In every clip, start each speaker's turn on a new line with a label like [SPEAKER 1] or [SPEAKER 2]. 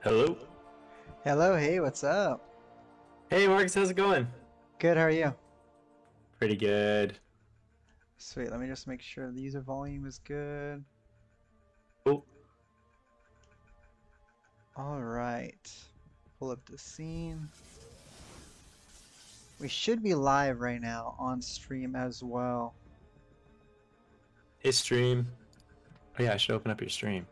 [SPEAKER 1] Hello.
[SPEAKER 2] Hello, hey, what's up?
[SPEAKER 1] Hey Marcus, how's it going?
[SPEAKER 2] Good, how are you?
[SPEAKER 1] Pretty good.
[SPEAKER 2] Sweet, let me just make sure the user volume is good.
[SPEAKER 1] Oh,
[SPEAKER 2] All right, pull up the scene. We should be live right now on stream as well.
[SPEAKER 1] hey stream. Oh yeah, I should open up your stream.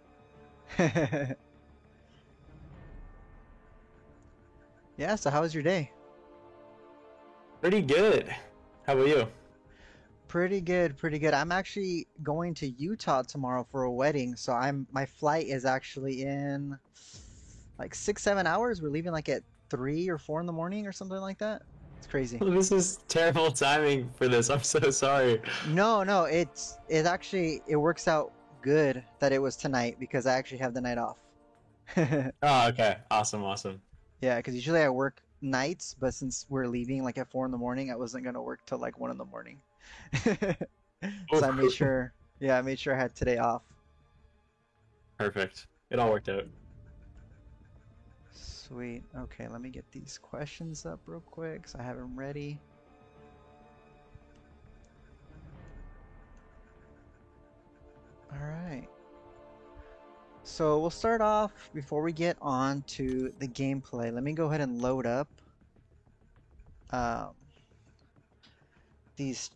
[SPEAKER 2] Yeah, so how was your day?
[SPEAKER 1] Pretty good. How about you?
[SPEAKER 2] Pretty good, pretty good. I'm actually going to Utah tomorrow for a wedding, so my flight is actually in like 6, 7 hours. We're leaving like at 3 or 4 in the morning or something like that. It's crazy.
[SPEAKER 1] This is terrible timing for this. I'm so sorry.
[SPEAKER 2] No, no, it actually it works out good that it was tonight because I actually have the night off.
[SPEAKER 1] Oh, okay. Awesome, awesome.
[SPEAKER 2] Yeah, because usually I work nights, but since we're leaving like at 4 in the morning, I wasn't gonna work till like 1 in the morning. So I made
[SPEAKER 1] Oh,
[SPEAKER 2] sure, yeah, I made sure I had today off.
[SPEAKER 1] perfect. It all worked out.
[SPEAKER 2] Sweet. Okay, let me get these questions up real quick so I have them ready. All right. So we'll start off before we get on to the gameplay. Let me go ahead and load up um, these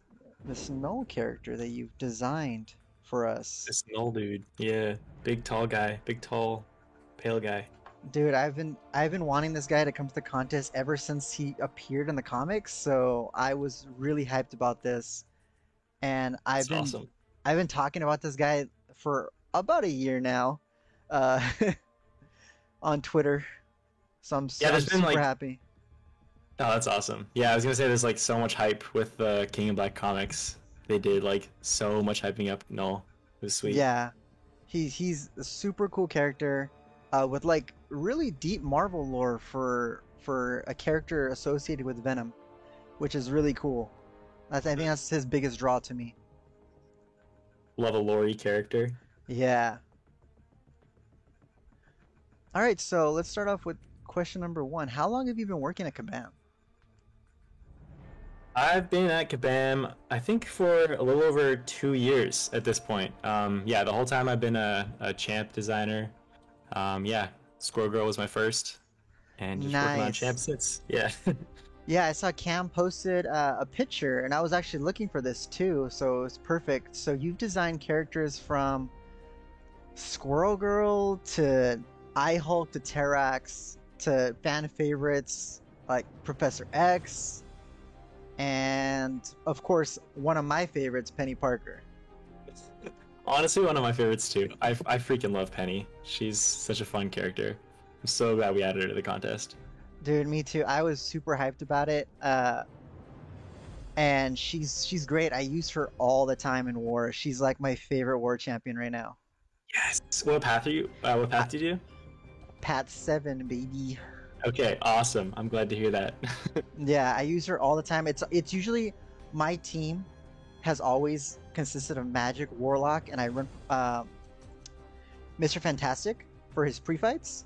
[SPEAKER 2] this null character that you've designed for us.
[SPEAKER 1] This null dude. Yeah, big tall guy, big tall pale guy.
[SPEAKER 2] Dude, I've been wanting this guy to come to the contest ever since he appeared in the comics, so I was really hyped about this. And
[SPEAKER 1] It's awesome.
[SPEAKER 2] I've been talking about this guy for about a year now, uh, on Twitter. So
[SPEAKER 1] Yeah,
[SPEAKER 2] I'm
[SPEAKER 1] there's been
[SPEAKER 2] super
[SPEAKER 1] like,
[SPEAKER 2] happy.
[SPEAKER 1] oh, that's awesome. Yeah, I was gonna say there's like so much hype with the King of Black comics. They did like so much hyping up Null. It was sweet.
[SPEAKER 2] Yeah, he's a super cool character, with like really deep Marvel lore for a character associated with Venom, which is really cool. I think that's his biggest draw to me.
[SPEAKER 1] Love a Lori character.
[SPEAKER 2] Yeah. All right, so let's start off with question number one. How long have you been working at Kabam?
[SPEAKER 1] I've been at Kabam, I think, for a little over 2 years at this point. Yeah, the whole time I've been a champ designer. Yeah, Squirrel Girl was my first, and just working on champ
[SPEAKER 2] Nice.
[SPEAKER 1] since. Yeah.
[SPEAKER 2] Yeah, I saw Cam posted a picture, and I was actually looking for this too, so it's perfect. So you've designed characters from Squirrel Girl to I Hulk to Terrax to fan favorites like Professor X, and of course, one of my favorites, Penny Parker.
[SPEAKER 1] Honestly, one of my favorites too. I freaking love Penny. She's such a fun character. I'm so glad we added her to the contest.
[SPEAKER 2] Dude, me too. I was super hyped about it. And she's great. I use her all the time in war. She's like my favorite war champion right now.
[SPEAKER 1] Yes. What path are you? What
[SPEAKER 2] I,
[SPEAKER 1] path did you do?
[SPEAKER 2] Pat 7, baby.
[SPEAKER 1] Okay, awesome. I'm glad to hear that.
[SPEAKER 2] Yeah, I use her all the time. It's usually my team has always consisted of Magic, Warlock, and I run Mr. Fantastic for his pre-fights.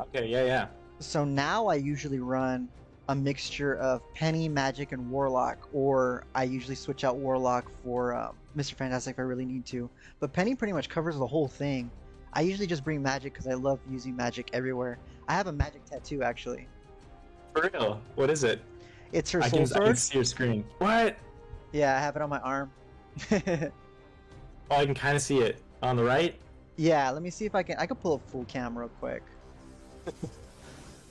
[SPEAKER 1] Okay, yeah, yeah.
[SPEAKER 2] So now I usually run a mixture of Penny, Magic, and Warlock, or I usually switch out Warlock for Mr. Fantastic if I really need to. But Penny pretty much covers the whole thing. I usually just bring Magic because I love using Magic everywhere. I have a Magic tattoo actually.
[SPEAKER 1] For real. What is it?
[SPEAKER 2] It's her soul
[SPEAKER 1] I can
[SPEAKER 2] sword.
[SPEAKER 1] see your screen. What?
[SPEAKER 2] Yeah, I have it on my arm.
[SPEAKER 1] Oh, I can kind of see it on the right.
[SPEAKER 2] Yeah, let me see if I can pull up full cam real quick.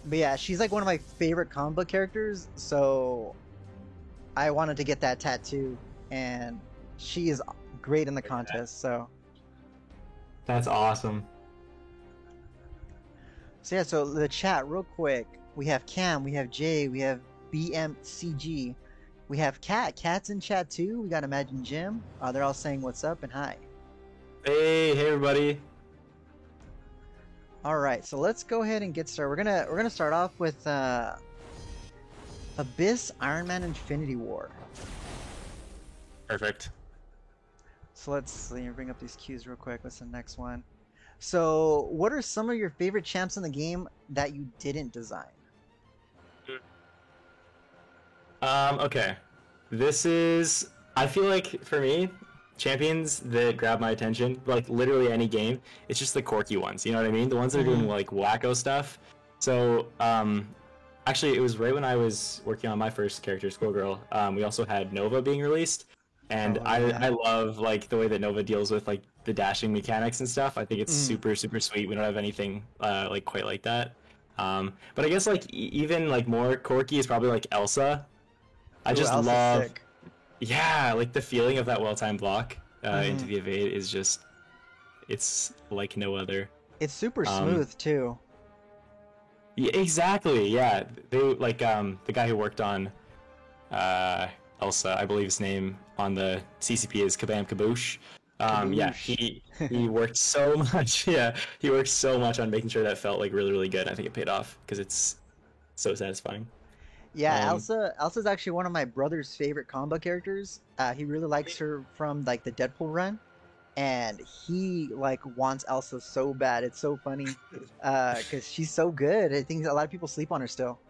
[SPEAKER 2] But yeah, she's like one of my favorite comic book characters, so I wanted to get that tattoo, and she is great in the contest.
[SPEAKER 1] That's awesome.
[SPEAKER 2] So yeah, so the chat real quick. We have Cam, we have Jay, we have BMCG, we have Cat. Cat's in chat too. We got Imagine Jim. They're all saying what's up and hi.
[SPEAKER 1] Hey, everybody.
[SPEAKER 2] All right, so let's go ahead and get started. We're gonna start off with Abyss Iron Man Infinity War.
[SPEAKER 1] Perfect.
[SPEAKER 2] So let's let me bring up these cues real quick. What's the next one? So, what are some of your favorite champs in the game that you didn't design?
[SPEAKER 1] Okay. This is, I feel like for me, champions that grab my attention, like literally any game, it's just the quirky ones. You know what I mean? The ones that are doing
[SPEAKER 2] Hmm.
[SPEAKER 1] like wacko stuff. So, actually, it was right when I was working on my first character, Skullgirl. We also had Nova being released, and
[SPEAKER 2] Oh
[SPEAKER 1] I
[SPEAKER 2] yeah.
[SPEAKER 1] love like the way that Nova deals with like the dashing mechanics and stuff. I think it's
[SPEAKER 2] Mm.
[SPEAKER 1] super super sweet. We don't have anything like quite like that. But I guess like even like more quirky is probably like Elsa. I
[SPEAKER 2] Ooh,
[SPEAKER 1] just
[SPEAKER 2] Elsa's
[SPEAKER 1] love,
[SPEAKER 2] sick.
[SPEAKER 1] yeah, like the feeling of that well-timed block into
[SPEAKER 2] Hmm.
[SPEAKER 1] the evade is just, it's like no other.
[SPEAKER 2] It's super
[SPEAKER 1] Um,
[SPEAKER 2] smooth too.
[SPEAKER 1] yeah, exactly. Yeah, they like the guy who worked on uh Elsa, I believe his name on the CCP is Kabam Kaboosh. Yeah,
[SPEAKER 2] Kaboosh.
[SPEAKER 1] he worked so much. Yeah, he worked so much on making sure that felt like really really good. I think it paid off because it's so satisfying.
[SPEAKER 2] Yeah,
[SPEAKER 1] Um,
[SPEAKER 2] Elsa's actually one of my brother's favorite combo characters. He really likes her from like the Deadpool run, and he like wants Elsa so bad. It's so funny, because she's so good. I think a lot of people sleep on her still.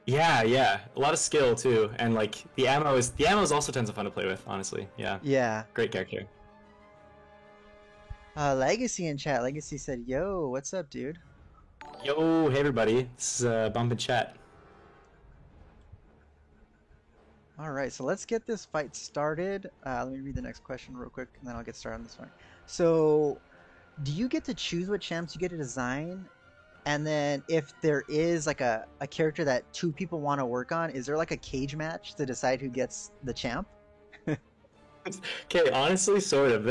[SPEAKER 1] Yeah, yeah, a lot of skill too, and like the ammo is also tons of fun to play with. Honestly, yeah,
[SPEAKER 2] Yeah.
[SPEAKER 1] great character.
[SPEAKER 2] Legacy in chat. Legacy said, "Yo, what's up, dude?"
[SPEAKER 1] Yo, hey everybody, this is Bump and Chat.
[SPEAKER 2] All right, so let's get this fight started. Let me read the next question real quick, and then I'll get started on this one. So, do you get to choose what champs you get to design? And then if there is like a character that two people want to work on, is there like a cage match to decide who gets the champ?
[SPEAKER 1] Okay, honestly, sort of.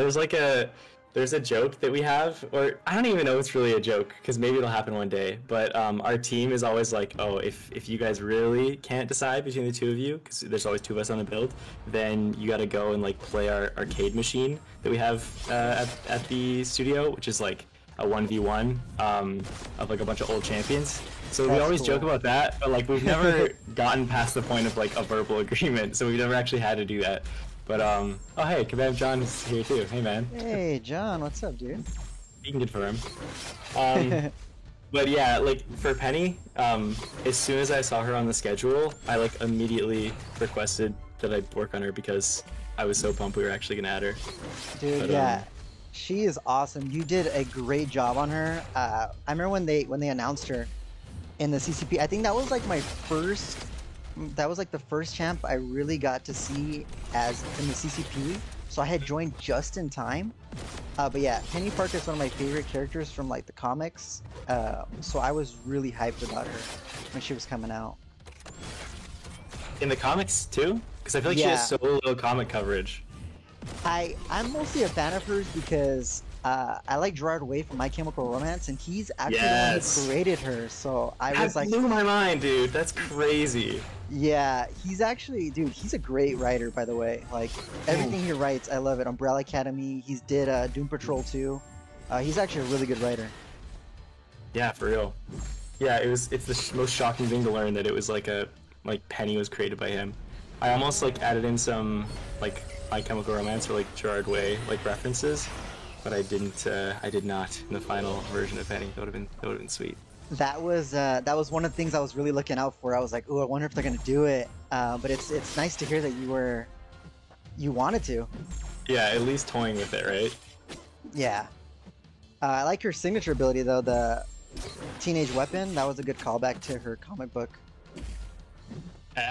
[SPEAKER 1] There's a joke that we have, or I don't even know if it's really a joke because maybe it'll happen one day. But our team is always like, oh, if you guys really can't decide between the two of you, because there's always two of us on the build, then you got to go and like play our arcade machine that we have at the studio, which is like a 1v1 of like a bunch of old champions. So we
[SPEAKER 2] That's
[SPEAKER 1] always joke
[SPEAKER 2] cool.
[SPEAKER 1] about that, but like we've never gotten past the point of like a verbal agreement, so we've never actually had to do that. But oh hey, Kabam John is here too. Hey man,
[SPEAKER 2] Hey, John, what's up, dude?
[SPEAKER 1] you can confirm. Um, but yeah, like for Penny, as soon as I saw her on the schedule, I like immediately requested that I work on her because I was so pumped we were actually gonna add her.
[SPEAKER 2] Dude,
[SPEAKER 1] But
[SPEAKER 2] yeah, she is awesome. You did a great job on her. I remember when they announced her in the CCP. I think that was like my first. That was like the first champ I really got to see as in the CCP. So I had joined just in time. But yeah, Penny Parker is one of my favorite characters from like the comics. So I was really hyped about her when she was coming out.
[SPEAKER 1] in the comics too, because I feel like she has
[SPEAKER 2] Yeah,
[SPEAKER 1] so little comic coverage.
[SPEAKER 2] I'm mostly a fan of hers because I like Gerard Way from My Chemical Romance, and he's actually the one who
[SPEAKER 1] Yes,
[SPEAKER 2] created her. So I was
[SPEAKER 1] that
[SPEAKER 2] like,
[SPEAKER 1] blew my mind, dude. That's crazy.
[SPEAKER 2] yeah, he's actually, dude, he's a great writer, by the way. Like everything he writes, I love it. Umbrella Academy, he's did Doom Patrol too. He's actually a really good writer.
[SPEAKER 1] Yeah, for real. Yeah, it's the most shocking thing to learn that it was like a like Penny was created by him. I almost like added in some like My Chemical Romance or like Gerard Way like references, but I didn't. I did not in the final version of Penny. That would have been sweet.
[SPEAKER 2] That was one of the things I was really looking out for. I was like, oh, I wonder if they're gonna do it. But it's nice to hear that you wanted to.
[SPEAKER 1] Yeah, at least toying with it, right?
[SPEAKER 2] Yeah. I like her signature ability though, the teenage weapon. That was a good callback to her comic book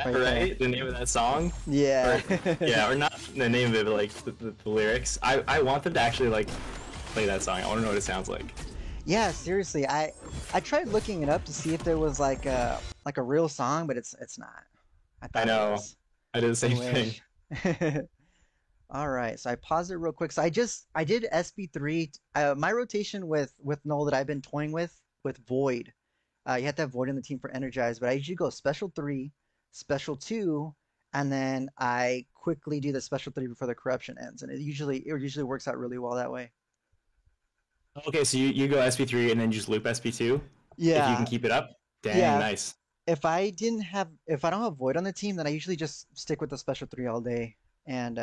[SPEAKER 2] right there.
[SPEAKER 1] Right. The name of that song,
[SPEAKER 2] Yeah.
[SPEAKER 1] or yeah, or not the name of it, but like the lyrics. I want them to actually like play that song. I want to know what it sounds like.
[SPEAKER 2] Yeah, seriously. I tried looking it up to see if there was like a real song, but it's not. I
[SPEAKER 1] I
[SPEAKER 2] thought it
[SPEAKER 1] know.
[SPEAKER 2] was.
[SPEAKER 1] I did the
[SPEAKER 2] I
[SPEAKER 1] same thing.
[SPEAKER 2] wish. All right, so I paused it real quick. So I did SB3. My rotation with Null that I've been toying with Void. You have to have Void in the team for Energize, but I usually go Special 3, Special 2, and then I quickly do the Special 3 before the corruption ends, and it usually works out really well that way.
[SPEAKER 1] Okay, so you go SP3 and then just loop SP2 if you can
[SPEAKER 2] Yeah,
[SPEAKER 1] keep it up. Dang,
[SPEAKER 2] yeah.
[SPEAKER 1] nice.
[SPEAKER 2] If I don't have Void on the team, then I usually just stick with the Special 3 all day, and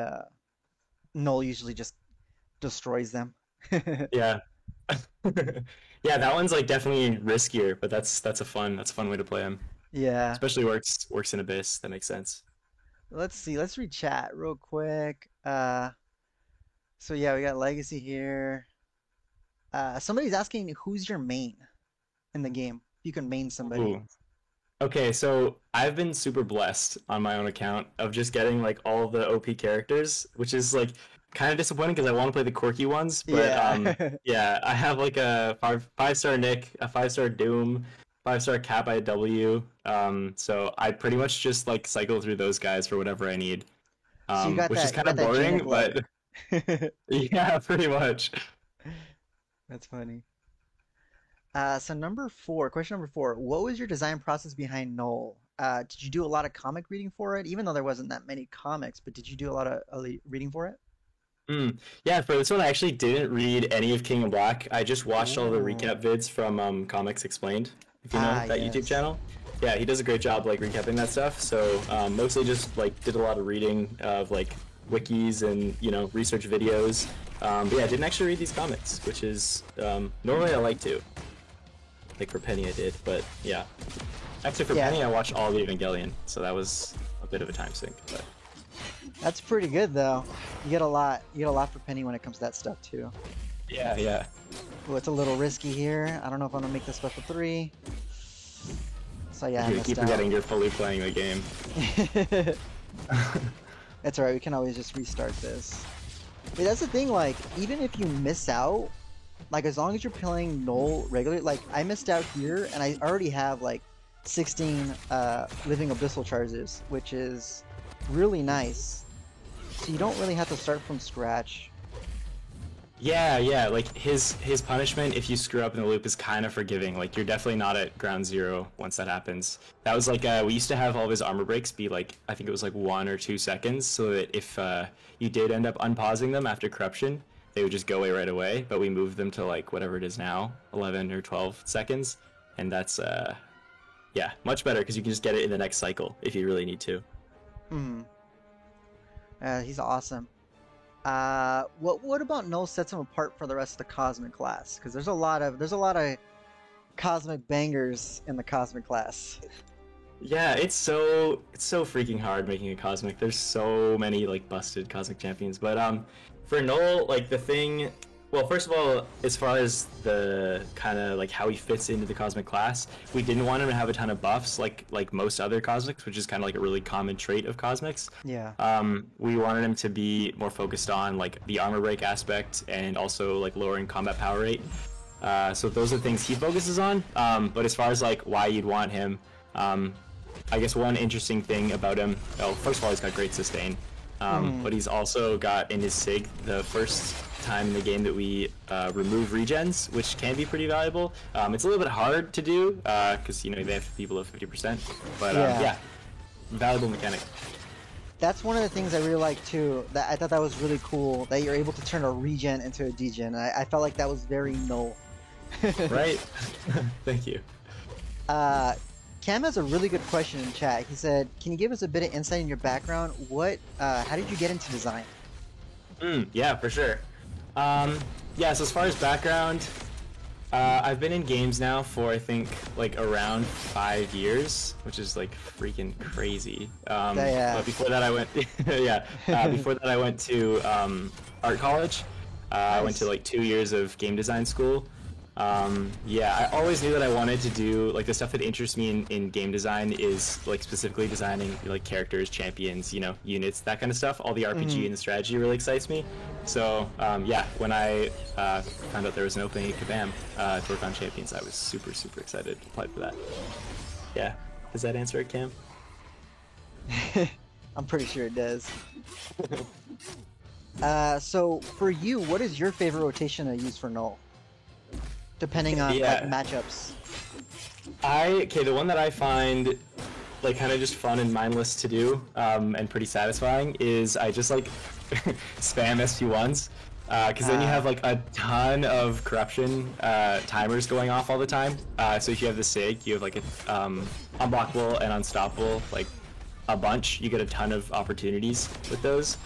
[SPEAKER 2] Null usually just destroys them.
[SPEAKER 1] Yeah. Yeah, that one's like definitely riskier, but that's a fun way to play him.
[SPEAKER 2] Yeah.
[SPEAKER 1] Especially works in Abyss. That makes sense.
[SPEAKER 2] Let's see. Let's read chat real quick. So yeah, we got Legacy here. Somebody's asking who's your main in the game. If you can main somebody.
[SPEAKER 1] Ooh. Okay, so I've been super blessed on my own account of just getting like all the OP characters, which is like kind of disappointing because I want to play the quirky ones. But
[SPEAKER 2] Yeah.
[SPEAKER 1] yeah, I have like a five star Nick, a 5-star Doom, 5-star Cap IW. So I pretty much just like cycle through those guys for whatever I need.
[SPEAKER 2] So you got
[SPEAKER 1] Which is
[SPEAKER 2] that you
[SPEAKER 1] kind
[SPEAKER 2] got
[SPEAKER 1] of
[SPEAKER 2] that Jaina
[SPEAKER 1] boring,
[SPEAKER 2] blood.
[SPEAKER 1] but yeah, pretty much.
[SPEAKER 2] That's funny. So number four, question number four. What was your design process behind Null? Did you do a lot of comic reading for it? Even though there wasn't that many comics, but did you do a lot of reading for it?
[SPEAKER 1] Yeah, for this one, I actually didn't read any of King of Black. I just watched all the
[SPEAKER 2] Ooh.
[SPEAKER 1] recap vids from Comics Explained, if you know
[SPEAKER 2] Ah,
[SPEAKER 1] that YouTube
[SPEAKER 2] yes.
[SPEAKER 1] channel. Yeah, he does a great job like recapping that stuff. So mostly just like did a lot of reading of like wikis and research videos. But yeah, I didn't actually read these comics, which is normally I like to. Like for Penny, I did, but yeah. Actually, for
[SPEAKER 2] Yeah,
[SPEAKER 1] Penny, I watched all of Evangelion, so that was a bit of a time sink. But
[SPEAKER 2] that's pretty good though. You get a lot. You get a lot for Penny when it comes to that stuff too.
[SPEAKER 1] yeah, yeah.
[SPEAKER 2] Well, it's a little risky here. I don't know if I'm gonna make the special three. So yeah, I
[SPEAKER 1] You
[SPEAKER 2] missed
[SPEAKER 1] keep
[SPEAKER 2] out.
[SPEAKER 1] forgetting you're fully playing the game.
[SPEAKER 2] It's alright. We can always just restart this. But that's the thing. Like, even if you miss out, like as long as you're playing Null regularly, like I missed out here, and I already have like 16 living abyssal charges, which is really nice. So you don't really have to start from scratch.
[SPEAKER 1] Yeah, yeah, like his punishment if you screw up in the loop is kind of forgiving. Like you're definitely not at ground zero once that happens. That was like we used to have all of his armor breaks be like I think it was like 1 or 2 seconds, so that if you did end up unpausing them after corruption, they would just go away right away. But we moved them to like whatever it is now, 11 or 12 seconds, and that's yeah, much better because you can just get it in the next cycle if you really need to.
[SPEAKER 2] Hmm. He's awesome. What about Null sets him apart for the rest of the Cosmic class? Because there's a lot of cosmic bangers in the Cosmic class.
[SPEAKER 1] Yeah, it's so freaking hard making a cosmic. There's so many like busted cosmic champions, but for Null, like the thing, well, first of all, as far as the kind of like how he fits into the cosmic class, we didn't want him to have a ton of buffs like most other cosmics, which is kind of like a really common trait of cosmics.
[SPEAKER 2] Yeah.
[SPEAKER 1] We wanted him to be more focused on like the armor break aspect and also like lowering combat power rate. So those are the things he focuses on. But as far as like why you'd want him, um, I guess one interesting thing about him, oh, first of all, he's got great sustain,
[SPEAKER 2] Hmm.
[SPEAKER 1] but he's also got in his sig the first time in the game that we remove regens, which can be pretty valuable. It's a little bit hard to do because they have people of 50%, but
[SPEAKER 2] Yeah.
[SPEAKER 1] yeah, valuable mechanic.
[SPEAKER 2] That's one of the things I really like too. That I thought that was really cool that you're able to turn a regen into a degen. I felt like that was very Null.
[SPEAKER 1] Right? Thank you.
[SPEAKER 2] Uh, Cam has a really good question in chat. He said, "Can you give us a bit of insight in your background? How did you get into design?"
[SPEAKER 1] Yeah, for sure. Um, yeah, so as far as background, I've been in games now for I think like around 5 years, which is like freaking crazy.
[SPEAKER 2] Yeah.
[SPEAKER 1] But before that, I went, yeah, before that I went to art college. I went to
[SPEAKER 2] Nice.
[SPEAKER 1] like 2 years of game design school. Yeah, I always knew that I wanted to do like the stuff that interests me in game design is like specifically designing like characters, champions, units, that kind of stuff. All the RPG
[SPEAKER 2] Hmm.
[SPEAKER 1] and the strategy really excites me. So yeah, when I found out there was an opening at Kabam to work on champions, I was super super excited to apply for that. Yeah, does that answer it, Cam?
[SPEAKER 2] I'm pretty sure it does. So for you, what is your favorite rotation to use for Null? Depending on like
[SPEAKER 1] Yeah,
[SPEAKER 2] matchups.
[SPEAKER 1] the one that I find like kind of just fun and mindless to do and pretty satisfying is I just like spam SP1s because then you
[SPEAKER 2] Uh,
[SPEAKER 1] have like a ton of corruption timers going off all the time. So if you have the SIG, you have like a unblockable and unstoppable like a bunch. You get a ton of opportunities with those.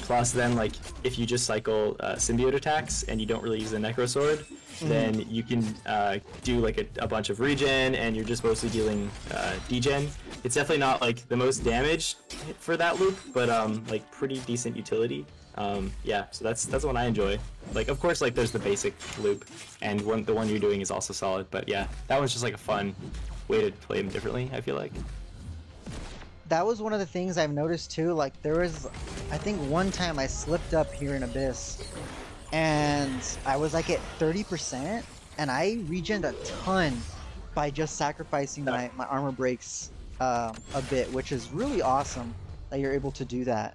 [SPEAKER 1] Plus then like if you just cycle symbiote attacks and you don't really use the necro sword, then you can do like a bunch of regen, and you're just mostly dealing degen. It's definitely not like the most damage for that loop, but like pretty decent utility. Yeah, so that's the one I enjoy. Like, of course, like there's the basic loop, and the one you're doing is also solid. But yeah, that one's just like a fun way to play them differently, I feel like.
[SPEAKER 2] That was one of the things I've noticed too. Like there was, I think one time I slipped up here in Abyss, and I was like at 30%, and I regened a ton by just sacrificing my armor breaks a bit, which is really awesome that you're able to do that.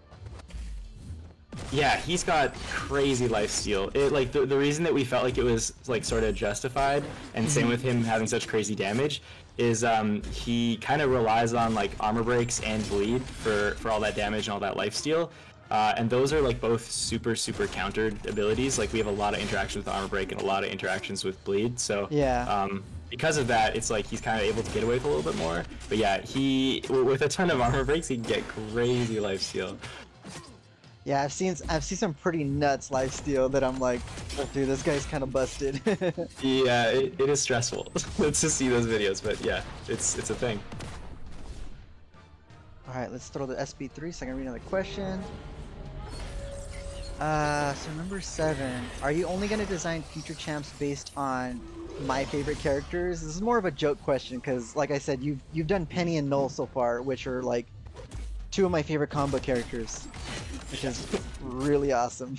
[SPEAKER 1] Yeah, he's got crazy lifesteal. It like the reason that we felt like it was like sort of justified, and same with him having such crazy damage, is he kind of relies on like armor breaks and bleed for all that damage and all that lifesteal. And those are like both super countered abilities. Like we have a lot of interactions with armor break and a lot of interactions with bleed. So
[SPEAKER 2] yeah.
[SPEAKER 1] Because of that, it's like he's kind of able to get away with a little bit more. But yeah, he with a ton of armor breaks, he can get crazy lifesteal.
[SPEAKER 2] Yeah, I've seen some pretty nuts lifesteal that I'm like, dude, this guy's kind of busted.
[SPEAKER 1] Yeah, it is stressful. Let's just see those videos, but yeah, it's a thing.
[SPEAKER 2] All right, let's throw the SB3 so I can read another question. So number 7, are you only going to design future champs based on my favorite characters? This is more of a joke question because, like I said, you've done Penny and Null so far, which are like 2 of my favorite combo characters, which is really awesome.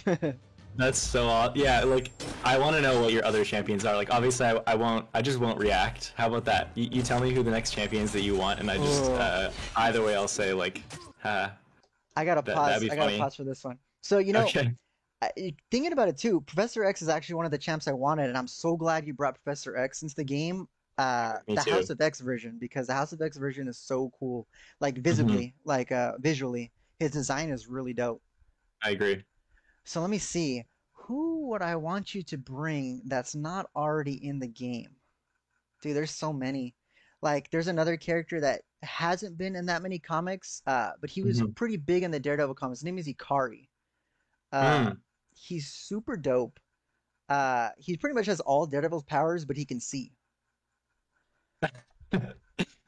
[SPEAKER 1] That's so awesome. Yeah, like I want to know what your other champions are. Like obviously I just won't react. How about that? You tell me who the next champions that you want, and I just either way I'll say like
[SPEAKER 2] I gotta pause. I gotta pause for this one. So you know,
[SPEAKER 1] okay.
[SPEAKER 2] Thinking about it too, Professor X is actually one of the champs I wanted, and I'm so glad you brought Professor X into the game. The
[SPEAKER 1] too.
[SPEAKER 2] House of X version, because the House of X version is so cool. Like visibly, like visually, his design is really dope.
[SPEAKER 1] I agree.
[SPEAKER 2] So let me see. Who would I want you to bring that's not already in the game? Dude, there's so many. Like, there's another character that hasn't been in that many comics, but he was pretty big in the Daredevil comics. His name is Ikari. He's super dope. He pretty much has all Daredevil's powers, but he can see.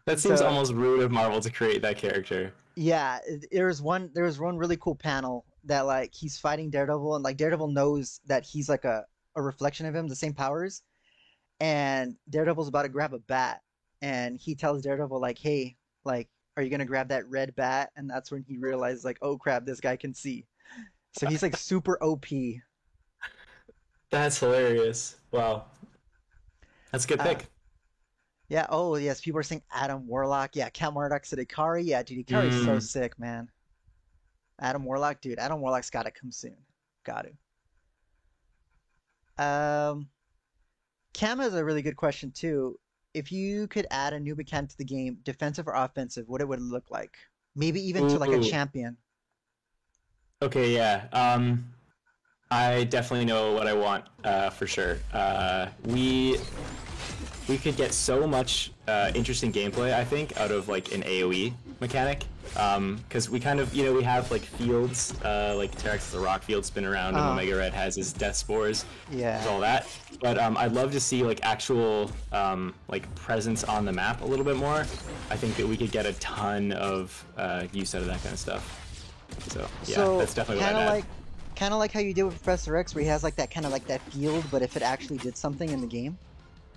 [SPEAKER 1] That seems almost rude of Marvel to create that character.
[SPEAKER 2] Yeah, there was one really cool panel that like he's fighting Daredevil, and like Daredevil knows that he's like a reflection of him, the same powers, and Daredevil's about to grab a bat, and he tells Daredevil like, hey, like, are you gonna grab that red bat? And that's when he realizes like, oh crap, this guy can see. So he's like super OP.
[SPEAKER 1] That's hilarious. Wow. That's a good pick.
[SPEAKER 2] Yeah, oh yes, people are saying Adam Warlock. Yeah, Cat Murdoch said Ikari. Yeah, dude, Ikari's so sick, man. Adam Warlock, dude, Adam Warlock's gotta come soon. Got to. Cam has a really good question too. If you could add a new mechanic to the game, defensive or offensive, what it would look like? Maybe even to like a champion.
[SPEAKER 1] Okay, yeah. I definitely know what I want for sure. We could get so much interesting gameplay, I think, out of like an AoE mechanic. Because we kind of, we have like fields, like Terex has a rock field spin around, and Omega Red has his death spores.
[SPEAKER 2] Yeah.
[SPEAKER 1] All that. But I'd love to see like actual like presence on the map a little bit more. I think that we could get a ton of use out of that kind of stuff. So yeah, that's definitely what I'd add.
[SPEAKER 2] Kind of like how you did with Professor X, where he has like that kind of like that field, but if it actually did something in the game.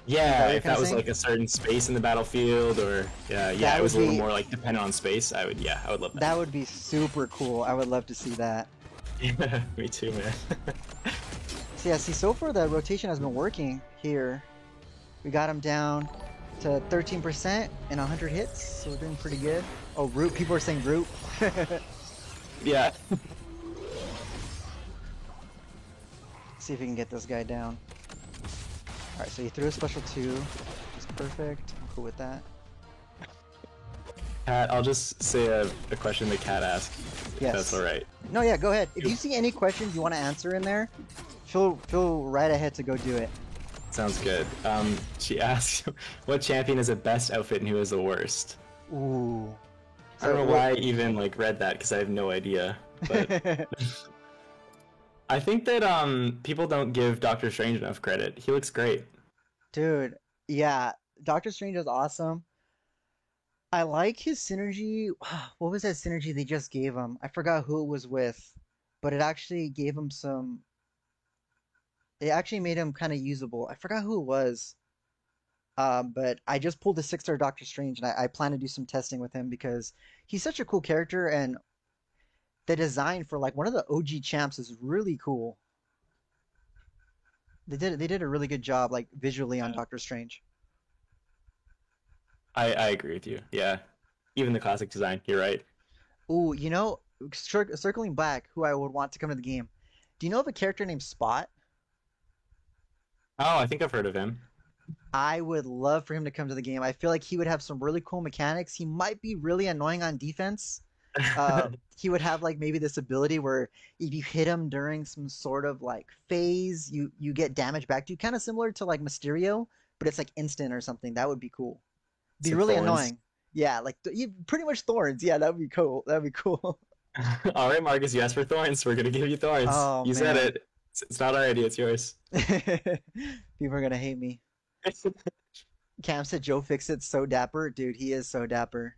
[SPEAKER 1] Yeah, if that was like a certain space in the battlefield, or it was a little more like dependent on space, I would love that.
[SPEAKER 2] That would be super cool. I would love to see that.
[SPEAKER 1] Yeah, me too, man.
[SPEAKER 2] So far the rotation has been working here. We got him down to 13% and 100 hits, so we're doing pretty good. Oh, Root, people are saying Root.
[SPEAKER 1] Yeah.
[SPEAKER 2] See if we can get this guy down. Alright, so he threw a special 2, which is perfect. I'm cool with that.
[SPEAKER 1] Kat, I'll just say a question that Kat asked.
[SPEAKER 2] Yes.
[SPEAKER 1] That's alright.
[SPEAKER 2] No, yeah, go ahead. If you see any questions you want to answer in there, feel right ahead to go do it.
[SPEAKER 1] Sounds good. She asked, what champion is the best outfit and who is the worst?
[SPEAKER 2] Ooh.
[SPEAKER 1] I don't know why I even like read that, because I have no idea. But I think that people don't give Doctor Strange enough credit. He looks great.
[SPEAKER 2] Dude, yeah, Doctor Strange is awesome. I like his synergy. What was that synergy they just gave him? I forgot who it was with, but it actually gave him some. It actually made him kind of usable. I forgot who it was. But I just pulled a 6-star Doctor Strange, and I plan to do some testing with him because he's such a cool character, and the design for like one of the OG champs is really cool. They did a really good job like visually on
[SPEAKER 1] Yeah.
[SPEAKER 2] Doctor Strange.
[SPEAKER 1] I agree with you. Yeah. Even the classic design, you're right.
[SPEAKER 2] Ooh, circling back, who I would want to come to the game. Do you know of a character named Spot?
[SPEAKER 1] Oh, I think I've heard of him.
[SPEAKER 2] I would love for him to come to the game. I feel like he would have some really cool mechanics. He might be really annoying on defense. He would have like maybe this ability where if you hit him during some sort of like phase, you get damage back to you, kind of similar to like Mysterio, but it's like instant or something. That would be cool. Be
[SPEAKER 1] Some
[SPEAKER 2] really
[SPEAKER 1] thorns.
[SPEAKER 2] annoying. Yeah, like pretty much thorns. Yeah, that would be cool. That'd be cool.
[SPEAKER 1] All right, Marcus, you asked for thorns. We're gonna give you thorns.
[SPEAKER 2] Oh
[SPEAKER 1] You said
[SPEAKER 2] man.
[SPEAKER 1] it. It's not our idea. It's yours.
[SPEAKER 2] People are gonna hate me. Cam said Joe Fixit's so dapper. Dude, he is so dapper.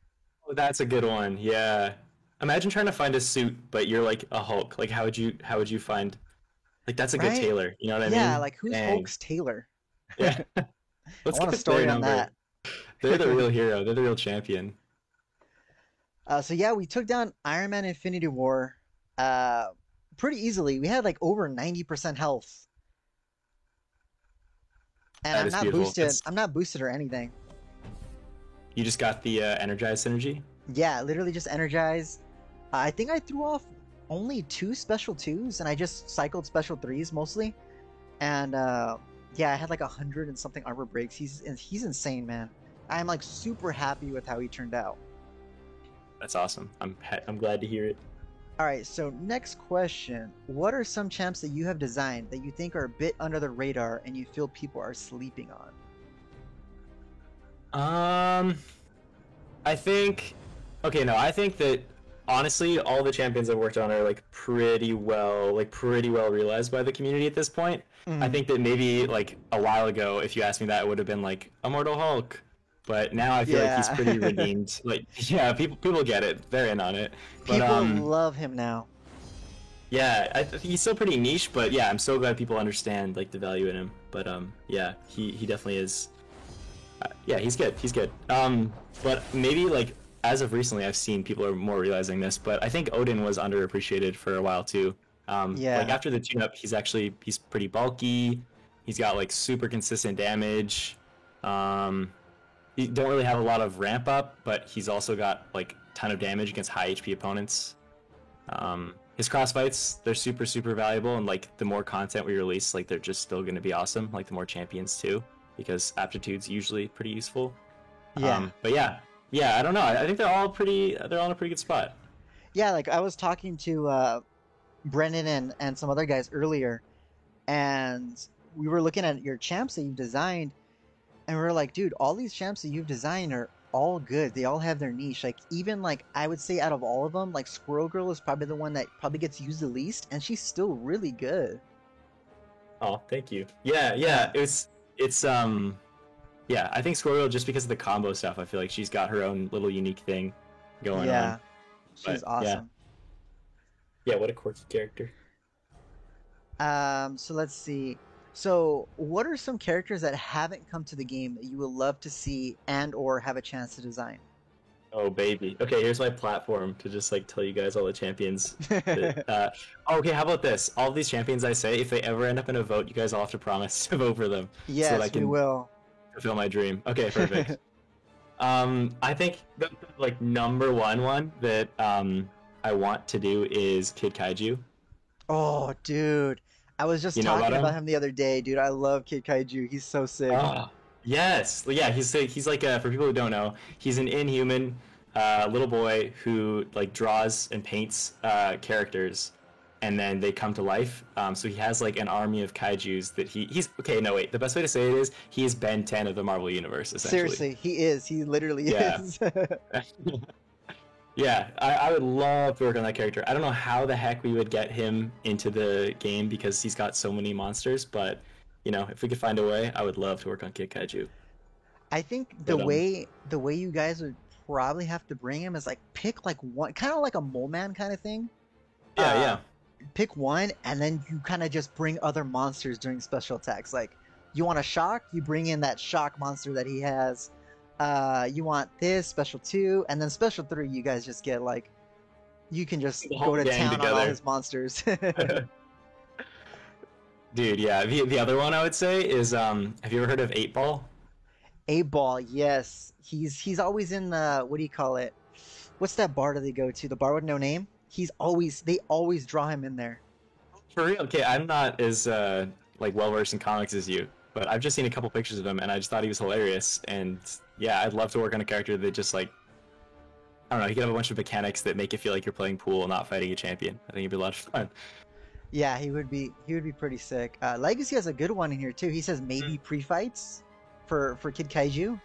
[SPEAKER 1] Oh, that's a good one. Yeah. Imagine trying to find a suit, but you're like a Hulk. Like, how would you find? Like, that's a good
[SPEAKER 2] Right?
[SPEAKER 1] tailor. You know what I
[SPEAKER 2] Yeah,
[SPEAKER 1] mean?
[SPEAKER 2] like who's
[SPEAKER 1] Dang.
[SPEAKER 2] Hulk's Taylor?
[SPEAKER 1] Yeah.
[SPEAKER 2] I
[SPEAKER 1] Let's
[SPEAKER 2] want a
[SPEAKER 1] get their
[SPEAKER 2] story on
[SPEAKER 1] number.
[SPEAKER 2] that.
[SPEAKER 1] They're the real hero. They're the real champion.
[SPEAKER 2] So yeah, we took down Iron Man Infinity War uh pretty easily. We had like over 90% health. And
[SPEAKER 1] That
[SPEAKER 2] I'm
[SPEAKER 1] is
[SPEAKER 2] not
[SPEAKER 1] beautiful.
[SPEAKER 2] boosted. I'm not boosted or anything.
[SPEAKER 1] You just got the energized synergy.
[SPEAKER 2] Yeah, literally just energized. I think I threw off only two special twos and I just cycled special threes mostly. And yeah, I had like 100 and something armor breaks. He's insane, man. I'm like super happy with how he turned out.
[SPEAKER 1] That's awesome. I'm glad to hear it.
[SPEAKER 2] All right, so next question. What are some champs that you have designed that you think are a bit under the radar and you feel people are sleeping on?
[SPEAKER 1] Um, I think. Okay, no, I think that honestly, all the champions I've worked on are pretty well realized by the community at this point. I
[SPEAKER 2] Mm,
[SPEAKER 1] think that maybe like a while ago, if you asked me that, it would have been like Immortal Hulk. But now I feel like he's pretty
[SPEAKER 2] yeah.
[SPEAKER 1] redeemed. Like, yeah, people get it. They're in on it. But
[SPEAKER 2] People love him now.
[SPEAKER 1] yeah, he's still pretty niche. But yeah, I'm so glad people understand like the value in him. But yeah, he definitely is. Yeah, he's good. He's good. But maybe like as of recently, I've seen people are more realizing this. But I think Odin was underappreciated for a while too. Like
[SPEAKER 2] Yeah.
[SPEAKER 1] after the tune-up, he's pretty bulky. He's got like super consistent damage. Um, he don't really have a lot of ramp up, but he's also got like ton of damage against high HP opponents. His crossfights, they're super valuable, and like the more content we release, like they're just still going to be awesome. Like the more champions too, because aptitude's usually pretty useful.
[SPEAKER 2] Yeah.
[SPEAKER 1] But yeah, yeah, I don't know. I think they're all in a pretty good spot.
[SPEAKER 2] Yeah, like I was talking to Brennan and some other guys earlier, and we were looking at your champs that you've designed, and we were like, dude, all these champs that you've designed are all good. They all have their niche. Like even like I would say out of all of them, like Squirrel Girl is probably the one that probably gets used the least, and she's still really good.
[SPEAKER 1] Oh, thank you. Yeah,
[SPEAKER 2] Yeah.
[SPEAKER 1] yeah, it's yeah, I think Squirrel just because of the combo stuff, I feel like she's got her own little unique thing going on.
[SPEAKER 2] Yeah. She's
[SPEAKER 1] But yeah,
[SPEAKER 2] awesome.
[SPEAKER 1] yeah, what a quirky character.
[SPEAKER 2] So let's see. So, what are some characters that haven't come to the game that you would love to see and or have a chance to design?
[SPEAKER 1] Oh baby. Okay, here's my platform to just like tell you guys all the champions. That, okay, how about this? All these champions I say, if they ever end up in a vote, you guys all have to promise to vote for them so that I
[SPEAKER 2] Yes, we
[SPEAKER 1] can
[SPEAKER 2] will.
[SPEAKER 1] fulfill my dream. Okay, perfect. I think the like number one that I want to do is Kid Kaiju.
[SPEAKER 2] Oh, dude. I was just
[SPEAKER 1] You know about
[SPEAKER 2] talking about
[SPEAKER 1] him?
[SPEAKER 2] him the other day, dude. I love Kid Kaiju. He's so sick.
[SPEAKER 1] Ah, yes, yeah. He's like for people who don't know, he's an inhuman little boy who like draws and paints characters, and then they come to life. So he has like an army of kaiju's that he's okay. No, wait. The best way to say it is he is Ben 10 of the Marvel universe, essentially.
[SPEAKER 2] Seriously, he is. He literally
[SPEAKER 1] Yeah.
[SPEAKER 2] is.
[SPEAKER 1] Yeah, I would love to work on that character. I don't know how the heck we would get him into the game because he's got so many monsters, but if we could find a way, I would love to work on Kid Kaiju.
[SPEAKER 2] I think
[SPEAKER 1] But
[SPEAKER 2] the way you guys would probably have to bring him is like pick like one, kind of like a mole man kind of thing.
[SPEAKER 1] yeah,
[SPEAKER 2] Uh,
[SPEAKER 1] yeah.
[SPEAKER 2] Pick one, and then you kind of just bring other monsters during special attacks. Like you want a shock, you bring in that shock monster that he has. You want this special two, and then special three. You guys just get like you can just
[SPEAKER 1] The
[SPEAKER 2] go
[SPEAKER 1] whole
[SPEAKER 2] to
[SPEAKER 1] gang
[SPEAKER 2] town on all
[SPEAKER 1] together.
[SPEAKER 2] his monsters.
[SPEAKER 1] Dude, yeah. The other one I would say is have you ever heard of 8 Ball?
[SPEAKER 2] A ball, yes. He's always in the what do you call it? What's that bar that they go to? The bar with no name. They always draw him in there.
[SPEAKER 1] For real? Okay, I'm not as like well versed in comics as you, but I've just seen a couple pictures of him and I just thought he was hilarious. And yeah, I'd love to work on a character that just like I don't know, he could have a bunch of mechanics that make it feel like you're playing pool, not fighting a champion. I think it'd be a lot of fun.
[SPEAKER 2] Yeah, he would be pretty sick. Legacy has a good one in here too. He says maybe pre-fights for Kid Kaiju.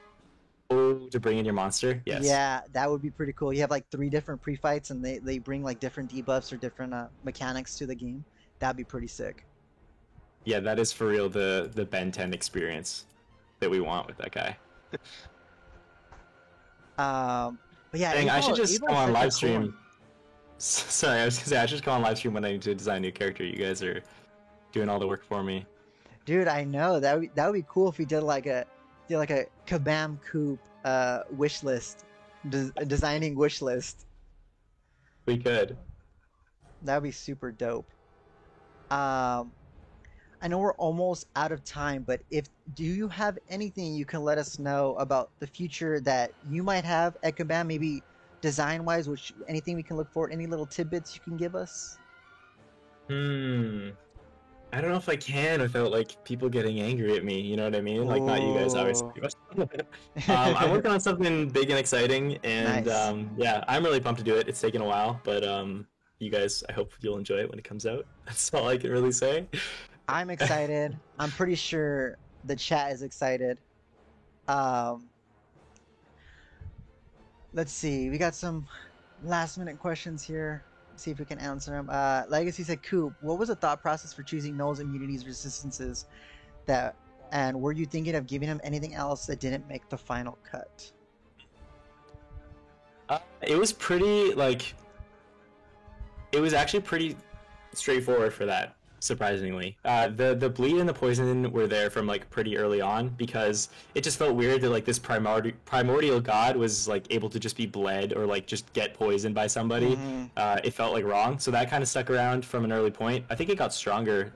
[SPEAKER 1] Oh, to bring in your monster? Yes.
[SPEAKER 2] Yeah, that would be pretty cool. You have like three different pre-fights, and they bring like different debuffs or different mechanics to the game. That'd be pretty sick.
[SPEAKER 1] Yeah, that is for real the Ben 10 experience that we want with that guy.
[SPEAKER 2] But yeah,
[SPEAKER 1] Dang, I should just
[SPEAKER 2] Abel's
[SPEAKER 1] come on
[SPEAKER 2] such a
[SPEAKER 1] live
[SPEAKER 2] cool
[SPEAKER 1] stream.
[SPEAKER 2] one.
[SPEAKER 1] Sorry, I was gonna say I should come on live stream when I need to design a new character. You guys are doing all the work for me.
[SPEAKER 2] Dude, I know that would be cool if we did like a Kabam Coop wish list, designing wish list.
[SPEAKER 1] We could.
[SPEAKER 2] That'd be super dope. Um, I know we're almost out of time, but if do you have anything you can let us know about the future that you might have at Kabam, maybe design wise, which anything we can look for, any little tidbits you can give us?
[SPEAKER 1] Hmm. I don't know if I can without like people getting angry at me. You know what I mean? Like not you guys,
[SPEAKER 2] Oh,
[SPEAKER 1] obviously. I'm working on something big and exciting, and
[SPEAKER 2] nice.
[SPEAKER 1] yeah, I'm really pumped to do it. It's taken a while, but you guys, I hope you'll enjoy it when it comes out. That's all I can really say.
[SPEAKER 2] I'm excited. I'm pretty sure the chat is excited. Um, let's see. We got some last minute questions here. See if we can answer them. Legacy said, Coop, what was the thought process for choosing Null's immunities resistances that, and were you thinking of giving him anything else that didn't make the final cut?
[SPEAKER 1] It was pretty like it was actually pretty straightforward for that. Surprisingly, the bleed and the poison were there from like pretty early on because it just felt weird that like this primordial god was like able to just be bled or like just get poisoned by somebody.
[SPEAKER 2] Mm-hmm.
[SPEAKER 1] It felt like wrong, so that kind of stuck around from an early point. I think it got stronger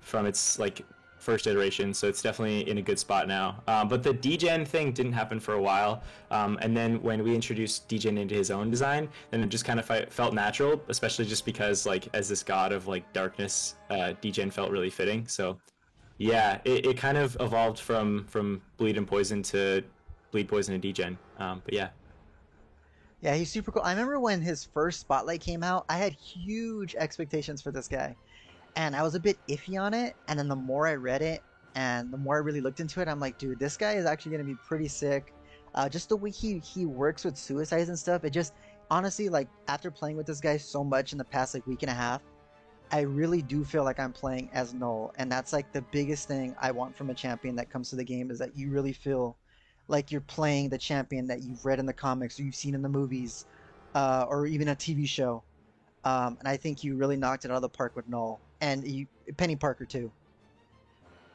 [SPEAKER 1] from its like first iteration, so it's definitely in a good spot now. But the degen thing didn't happen for a while, and then when we introduced degen into his own design, then it just kind of felt natural, especially just because like as this god of like darkness, degen felt really fitting. So yeah, it kind of evolved from bleed and poison to bleed, poison, and degen. But yeah.
[SPEAKER 2] Yeah, he's super cool. I remember when his first spotlight came out, I had huge expectations for this guy. And I was a bit iffy on it. And then the more I read it and the more I really looked into it, I'm like, dude, this guy is actually going to be pretty sick. Just the way he works with suicides and stuff, it just honestly, like after playing with this guy so much in the past like week and a half, I really do feel like I'm playing as Null, and that's like the biggest thing I want from a champion that comes to the game is that you really feel like you're playing the champion that you've read in the comics or you've seen in the movies, or even a TV show. And I think you really knocked it out of the park with Null and Penny Parker too.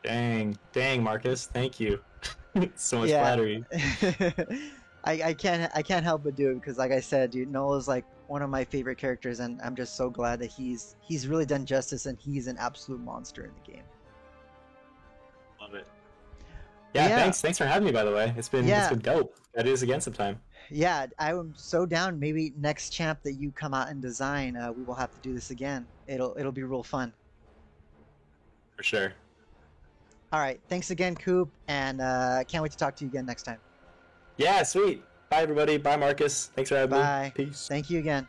[SPEAKER 1] Dang, Marcus, thank you. So much
[SPEAKER 2] Yeah,
[SPEAKER 1] flattery.
[SPEAKER 2] I can't help but do it because, like I said, dude, Null is like one of my favorite characters, and I'm just so glad that he's really done justice and he's an absolute monster in the game.
[SPEAKER 1] Love it.
[SPEAKER 2] But
[SPEAKER 1] Yeah,
[SPEAKER 2] yeah,
[SPEAKER 1] thanks for having me. By the way, it's
[SPEAKER 2] yeah,
[SPEAKER 1] been dope. That is again sometime
[SPEAKER 2] yeah. I'm so down. Maybe next champ that you come out and design, we will have to do this again. It'll be real fun.
[SPEAKER 1] for sure.
[SPEAKER 2] All right, thanks again, Coop, and can't wait to talk to you again next time.
[SPEAKER 1] Yeah, sweet. Bye, everybody. Bye, Marcus. Thanks for having me.
[SPEAKER 2] Bye.
[SPEAKER 1] Peace.
[SPEAKER 2] Thank you again.